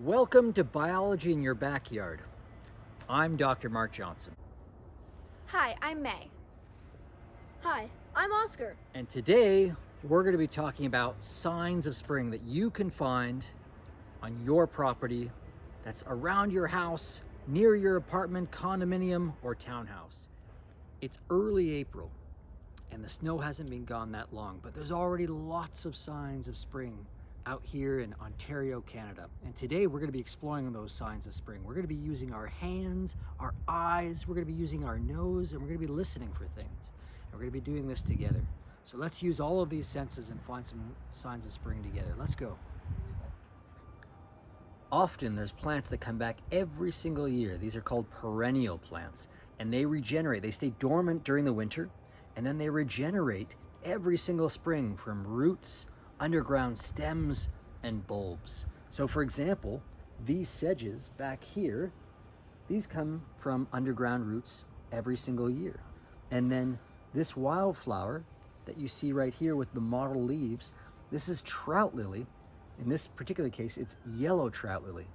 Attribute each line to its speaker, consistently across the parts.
Speaker 1: Welcome to Biology in Your Backyard. I'm Dr. Mark Johnson.
Speaker 2: Hi, I'm May.
Speaker 3: Hi, I'm Oscar.
Speaker 1: And today we're going to be talking about signs of spring that you can find on your property, that's around your house, near your apartment, condominium, or townhouse. It's early April and the snow hasn't been gone that long, but there's already lots of signs of spring out here in Ontario, Canada. And today we're going to be exploring those signs of spring. We're going to be using our hands, our eyes, we're going to be using our nose, and we're going to be listening for things. And we're going to be doing this together. So let's use all of these senses and find some signs of spring together. Let's go. Often there's plants that come back every single year. These are called perennial plants, and they regenerate. They stay dormant during the winter, and then they regenerate every single spring from roots, underground stems, and bulbs. So for example, these sedges back here, these come from underground roots every single year. And then this wildflower that you see right here with the mottled leaves, this is trout lily. In this particular case, it's yellow trout lily.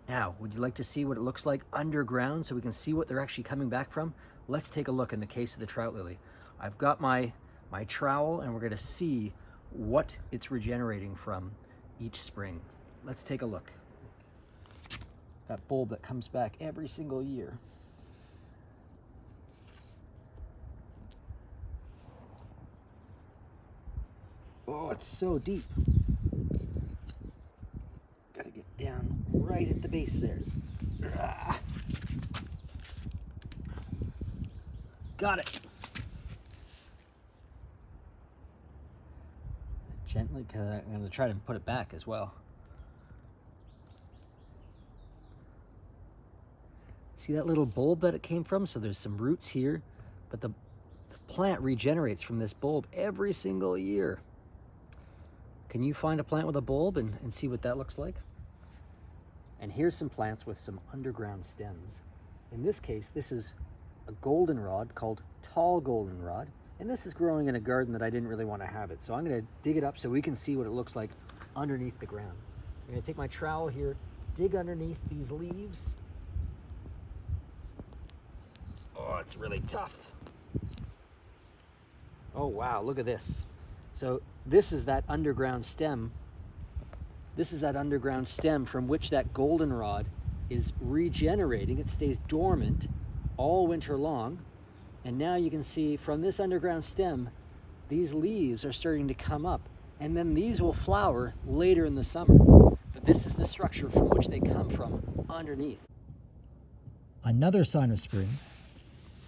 Speaker 1: Now, would you like to see what it looks like underground so we can see what they're actually coming back from? Let's take a look in the case of the trout lily. I've got my trowel, and we're going to see what it's regenerating from each spring. Let's take a look. That bulb that comes back every single year. Oh, it's so deep. Gotta get down right at the base there. Got it. Gently, because I'm going to try to put it back as well. See that little bulb that it came from? So there's some roots here, but the plant regenerates from this bulb every single year. Can you find a plant with a bulb and see what that looks like? And here's some plants with some underground stems. In this case, this is a goldenrod called tall goldenrod. And this is growing in a garden that I didn't really want to have it. So I'm going to dig it up so we can see what it looks like underneath the ground. I'm going to take my trowel here, dig underneath these leaves. Oh, it's really tough. Oh, wow, look at this. So this is that underground stem. This is that underground stem from which that goldenrod is regenerating. It stays dormant all winter long. And now you can see from this underground stem, these leaves are starting to come up, and then these will flower later in the summer. But this is the structure from which they come from underneath. Another sign of spring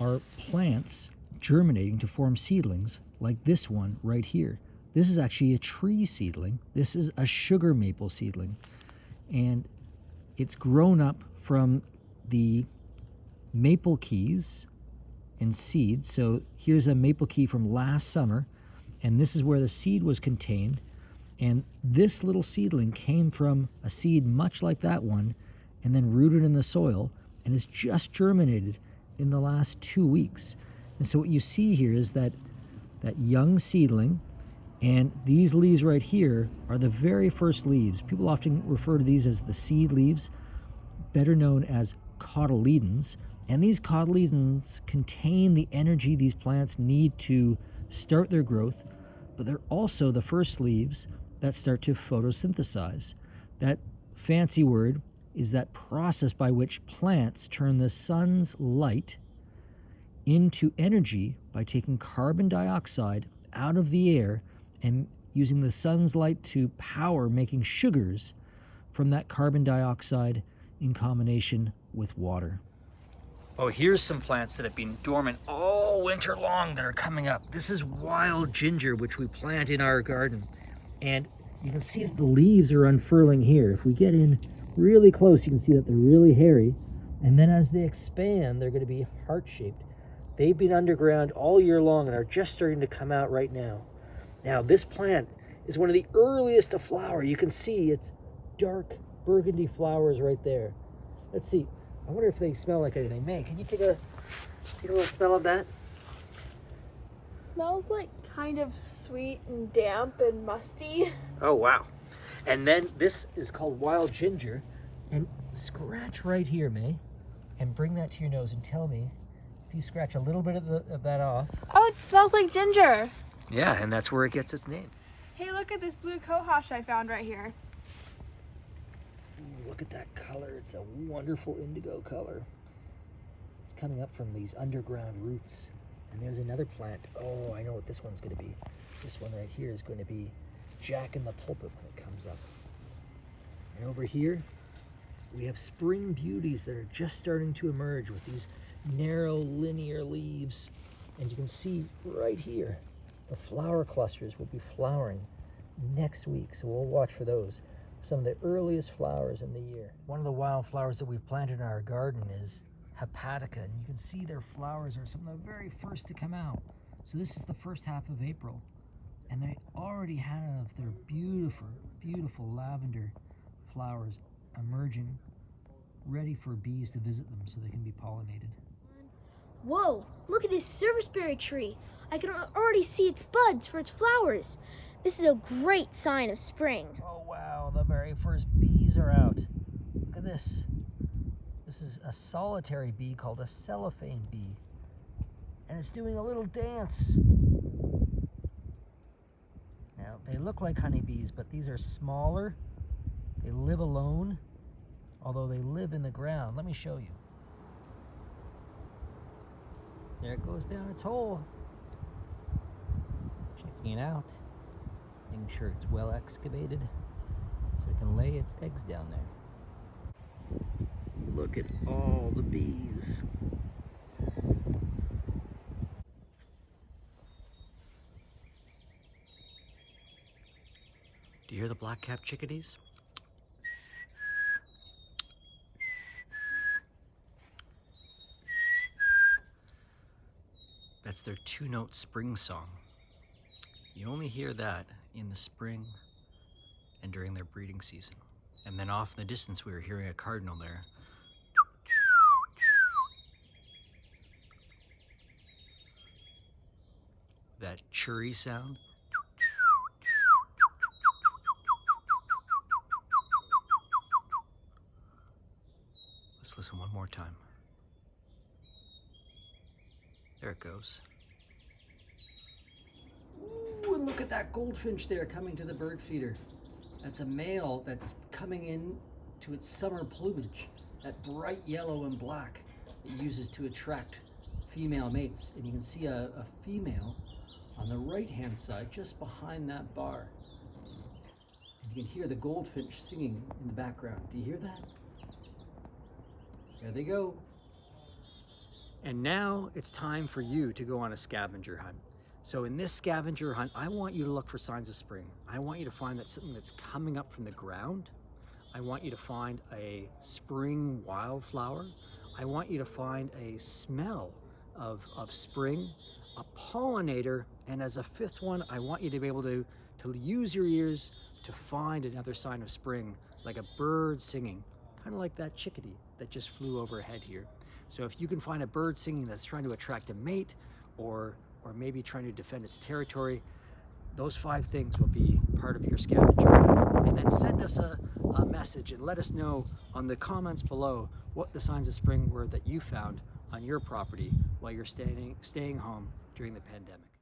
Speaker 1: are plants germinating to form seedlings like this one right here. This is actually a tree seedling. This is a sugar maple seedling, and it's grown up from the maple keys and seed. So here's a maple key from last summer, and this is where the seed was contained. And this little seedling came from a seed much like that one, and then rooted in the soil, and is just germinated in the last 2 weeks. And so what you see here is that young seedling, and these leaves right here are the very first leaves. People often refer to these as the seed leaves, better known as cotyledons. And these cotyledons contain the energy these plants need to start their growth, but they're also the first leaves that start to photosynthesize. That fancy word is that process by which plants turn the sun's light into energy by taking carbon dioxide out of the air and using the sun's light to power making sugars from that carbon dioxide in combination with water. Oh, here's some plants that have been dormant all winter long that are coming up. This is wild ginger, which we plant in our garden. And you can see that the leaves are unfurling here. If we get in really close, you can see that they're really hairy. And then as they expand, they're going to be heart-shaped. They've been underground all year long and are just starting to come out right now. Now, this plant is one of the earliest to flower. You can see its dark burgundy flowers right there. Let's see. I wonder if they smell like anything. May, can you take a little smell of that?
Speaker 2: Smells like kind of sweet and damp and musty.
Speaker 1: Oh, wow. And then this is called wild ginger. And scratch right here, May, and bring that to your nose and tell me if you scratch a little bit of that off.
Speaker 2: Oh, it smells like ginger.
Speaker 1: Yeah, and that's where it gets its name.
Speaker 2: Hey, look at this blue cohosh I found right here.
Speaker 1: Ooh, look at that color. It's a wonderful indigo color. It's coming up from these underground roots. And there's another plant. Oh, I know what this one's going to be. This one right here is going to be Jack in the Pulpit when it comes up. And over here, we have spring beauties that are just starting to emerge with these narrow linear leaves. And you can see right here, the flower clusters will be flowering next week. So we'll watch for those. Some of the earliest flowers in the year. One of the wildflowers that we've planted in our garden is Hepatica, and you can see their flowers are some of the very first to come out. So this is the first half of April, and they already have their beautiful, beautiful lavender flowers emerging, ready for bees to visit them so they can be pollinated.
Speaker 3: Whoa, look at this serviceberry tree. I can already see its buds for its flowers. This is a great sign of spring.
Speaker 1: Oh wow, the very first bees are out. Look at this. This is a solitary bee called a cellophane bee. And it's doing a little dance. Now, they look like honeybees, but these are smaller. They live alone, although they live in the ground. Let me show you. There it goes down its hole. Checking it out. Making sure it's well excavated so it can lay its eggs down there. Look at all the bees. Do you hear the black-capped chickadees? That's their two-note spring song. You only hear that in the spring and during their breeding season. And then off in the distance, we were hearing a cardinal there. That churry sound. Let's listen one more time. There it goes. Ooh, and look at that goldfinch there coming to the bird feeder. That's a male that's coming in to its summer plumage. That bright yellow and black it uses to attract female mates. And you can see a female on the right-hand side, just behind that bar. And you can hear the goldfinch singing in the background. Do you hear that? There they go. And now it's time for you to go on a scavenger hunt. So in this scavenger hunt, I want you to look for signs of spring. I want you to find that something that's coming up from the ground. I want you to find a spring wildflower. I want you to find a smell of spring, a pollinator, and as a fifth one, I want you to be able to use your ears to find another sign of spring, like a bird singing, kind of like that chickadee that just flew overhead here. So if you can find a bird singing that's trying to attract a mate, or maybe trying to defend its territory, those 5 things will be part of your scavenger hunt. And then send us a message and let us know on the comments below what the signs of spring were that you found on your property while you're staying home during the pandemic.